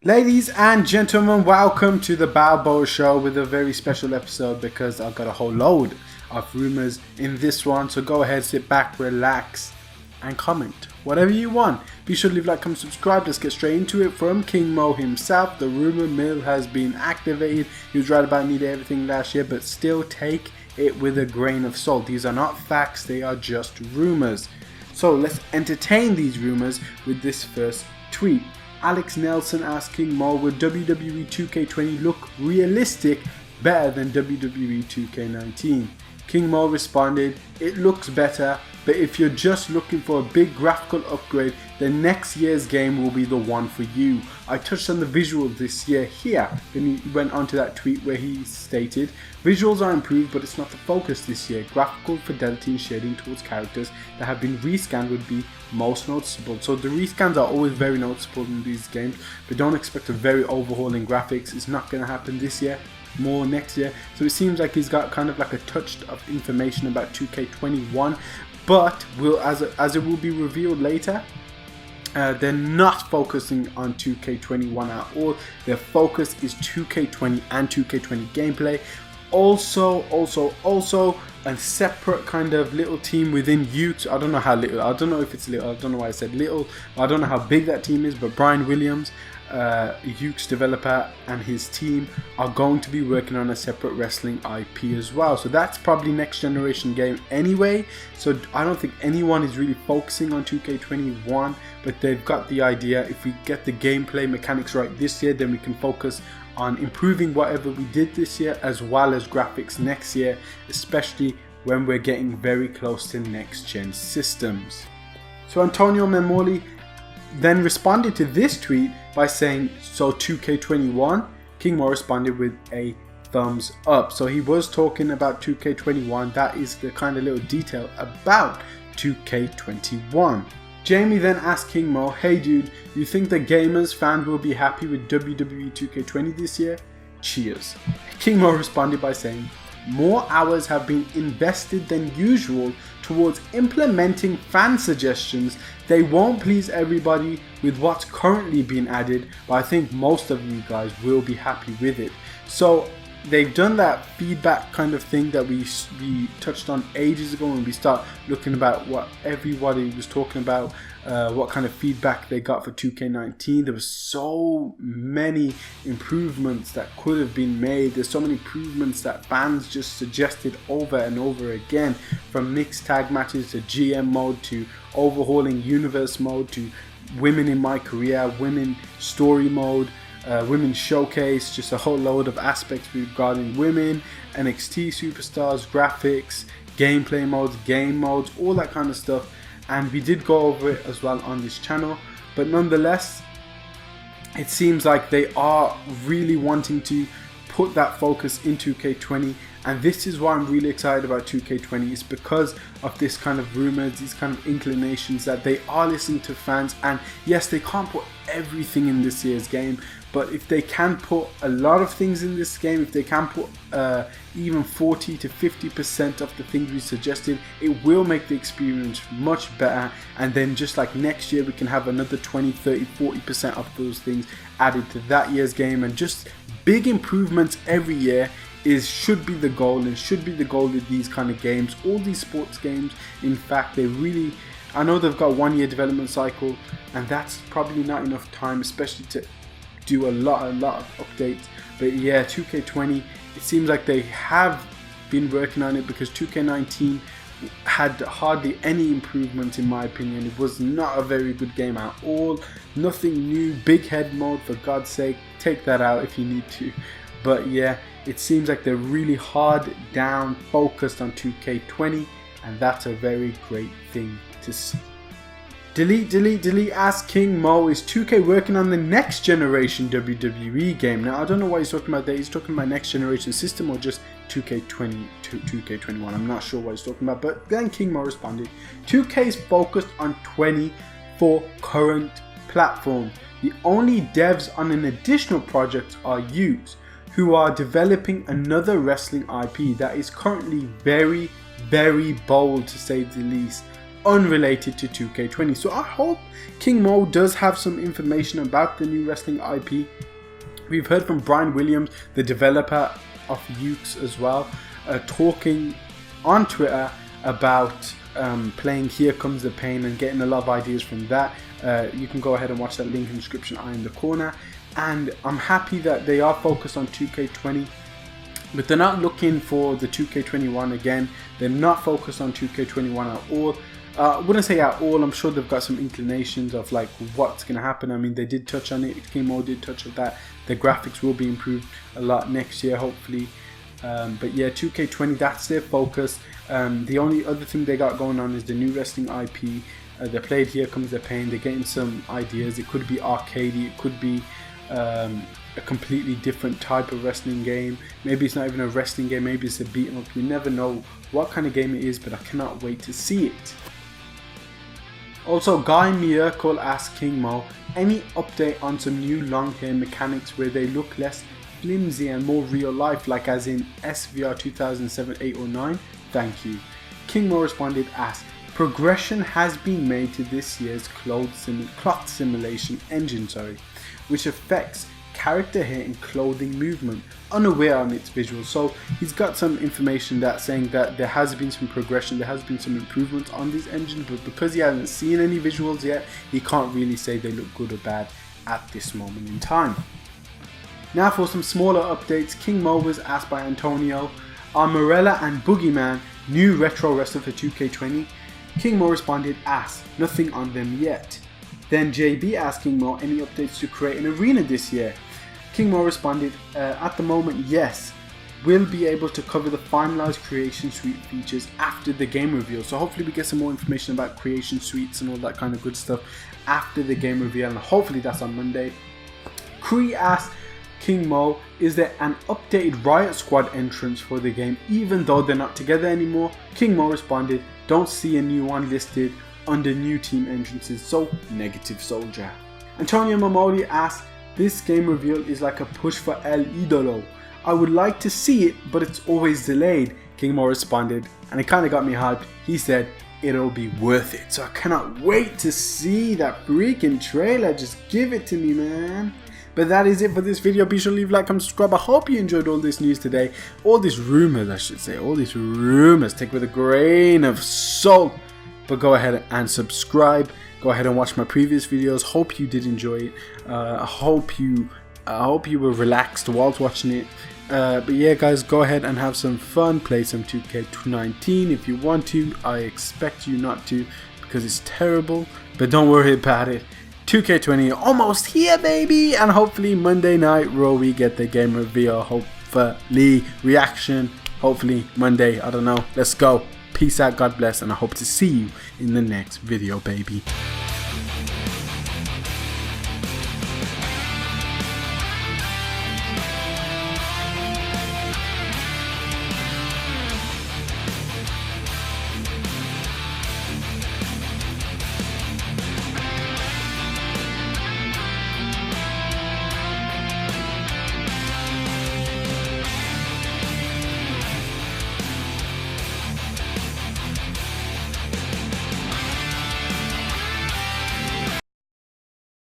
Ladies and gentlemen, welcome to the BAYLEY with a very special episode because I've got a whole load of rumors in this one. So go ahead, sit back, relax, and comment whatever you want. Be sure to leave a like, comment, subscribe. Let's get straight into it. From King Mo himself, the rumor mill has been activated. He was right about nearly everything last year, but still take it with a grain of salt. These are not facts, they are just rumors. So let's entertain these rumors with this first tweet. Alex Nelson asked King Mo, would WWE 2K20 look realistic better than WWE 2K19? King Mo responded, it looks better, but if you're just looking for a big graphical upgrade, then next year's game will be the one for you. I touched on the visuals this year here. Then he went on to that tweet where he stated, visuals are improved, but it's not the focus this year. Graphical fidelity and shading towards characters that have been rescanned would be most noticeable. So the rescans are always very noticeable in these games, but don't expect a very overhauling graphics. It's not going to happen this year. More next year. So it seems like he's got kind of like a touch of information about 2K21, but as it will be revealed later, they're not focusing on 2K21 at all. Their focus is 2K20 and 2K20 gameplay. Also a separate kind of little team within YUKE'S. I don't know how little, I don't know if it's little, I don't know why I said little, I don't know how big that team is, but Brian Williams, YUKE'S developer, and his team are going to be working on a separate wrestling IP as well. So that's probably next generation game anyway. So I don't think anyone is really focusing on 2K21, but they've got the idea. If we get the gameplay mechanics right this year, then we can focus on improving whatever we did this year as well as graphics next year, especially when we're getting very close to next gen systems. So Antonio Memoli then responded to this tweet by saying, so 2K21? King Mo responded with a thumbs up. So he was talking about 2K21. That is the kind of little detail about 2K21. Jamie then asked King Mo, hey dude, you think the gamers fans will be happy with WWE 2K20 this year? Cheers. King Mo responded by saying, more hours have been invested than usual towards implementing fan suggestions. They won't please everybody with what's currently being added, but I think most of you guys will be happy with it. So they've done that feedback kind of thing that we touched on ages ago when we start looking about what everybody was talking about, what kind of feedback they got for 2K19. There was so many improvements that could have been made. There's so many improvements that fans just suggested over and over again, from mixed tag matches to GM mode to overhauling universe mode to women in my career, women story mode, women showcase, just a whole load of aspects regarding women, NXT superstars, graphics, gameplay modes, game modes, all that kind of stuff. And we did go over it as well on this channel, but nonetheless, it seems like they are really wanting to put that focus in 2K20, and this is why I'm really excited about 2K20. It's because of this kind of rumors, these kind of inclinations that they are listening to fans. And yes, they can't put everything in this year's game, but if they can put a lot of things in this game, if they can put even 40 to 50% of the things we suggested, it will make the experience much better. And then just like next year, we can have another 20, 30, 40% of those things added to that year's game. And just big improvements every year should be the goal, and should be the goal with these kind of games, all these sports games. In fact, they really, I know they've got 1 year development cycle, and that's probably not enough time, especially to do a lot of updates. But yeah, 2K20, it seems like they have been working on it, because 2K19 had hardly any improvement in my opinion. It was not a very good game at all. Nothing new. Big head mode, for God's sake, take that out if you need to. But yeah, it seems like they're really hard down focused on 2K20, and that's a very great thing to see. Delete, ask King Mo, is 2K working on the next generation WWE game? Now, I don't know what he's talking about there. He's talking about next generation system or just 2K20, 2K21. I'm not sure what he's talking about. But then King Mo responded, 2K is focused on 20 for current platforms. The only devs on an additional project are YUKE'S, who are developing another wrestling IP that is currently very, very bold, to say the least. unrelated to 2K20. So I hope King Mo does have some information about the new wrestling IP. We've heard from Brian Williams, the developer of YUKE'S as well, talking on Twitter about playing Here Comes the Pain and getting a lot of ideas from that. You can go ahead and watch that link in the description eye in the corner. And I'm happy that they are focused on 2K20, but they're not looking for the 2K21 again. They're not focused on 2K21 at all. I wouldn't say at all. I'm sure they've got some inclinations of like what's going to happen. I mean, they did touch on it. King Mo did touch on that. The graphics will be improved a lot next year, hopefully. But yeah, 2K20, that's their focus. The only other thing they got going on is the new wrestling IP. They played Here Comes the Pain. They're getting some ideas. It could be arcadey. It could be a completely different type of wrestling game. Maybe it's not even a wrestling game. Maybe it's a beat 'em up. You never know what kind of game it is, but I cannot wait to see it. Also, Guy Miracle asked King Mo, any update on some new long hair mechanics where they look less flimsy and more real life, like as in SVR 2007, 8 or 9? Thank you. King Mo responded as, progression has been made to this year's cloth simulation engine, which affects character hair and clothing movement, unaware on its visuals. So he's got some information that's saying that there has been some progression, there has been some improvements on this engine, but because he hasn't seen any visuals yet, he can't really say they look good or bad at this moment in time. Now for some smaller updates, King Mo was asked by Antonio, are Morella and Boogeyman new retro wrestler for 2K20? King Mo responded as, nothing on them yet. Then JB asked King Mo any updates to create an arena this year. King Mo responded, at the moment yes, we'll be able to cover the finalized creation suite features after the game reveal. So hopefully we get some more information about creation suites and all that kind of good stuff after the game reveal, and hopefully that's on Monday. Cree asked King Mo, is there an updated Riot Squad entrance for the game even though they're not together anymore? King Mo responded, don't see a new one listed under new team entrances, so negative soldier. Antonio Momoli asked, this game reveal is like a push for El Idolo. I would like to see it, but it's always delayed. King Mo responded, and it kind of got me hyped. He said, it'll be worth it. So I cannot wait to see that freaking trailer. Just give it to me, man. But that is it for this video. Be sure to leave a like, comment, subscribe. I hope you enjoyed all this news today. All these rumors, I should say. All these rumors. Take with a grain of salt. But go ahead and subscribe. Go ahead and watch my previous videos. Hope you did enjoy it. I hope you were relaxed whilst watching it. But yeah, guys, go ahead and have some fun. Play some 2K19 if you want to. I expect you not to because it's terrible. But don't worry about it. 2K20 almost here, baby. And hopefully Monday night Raw we get the game reveal. Hopefully reaction. Hopefully Monday. I don't know. Let's go. Peace out, God bless, and I hope to see you in the next video, baby.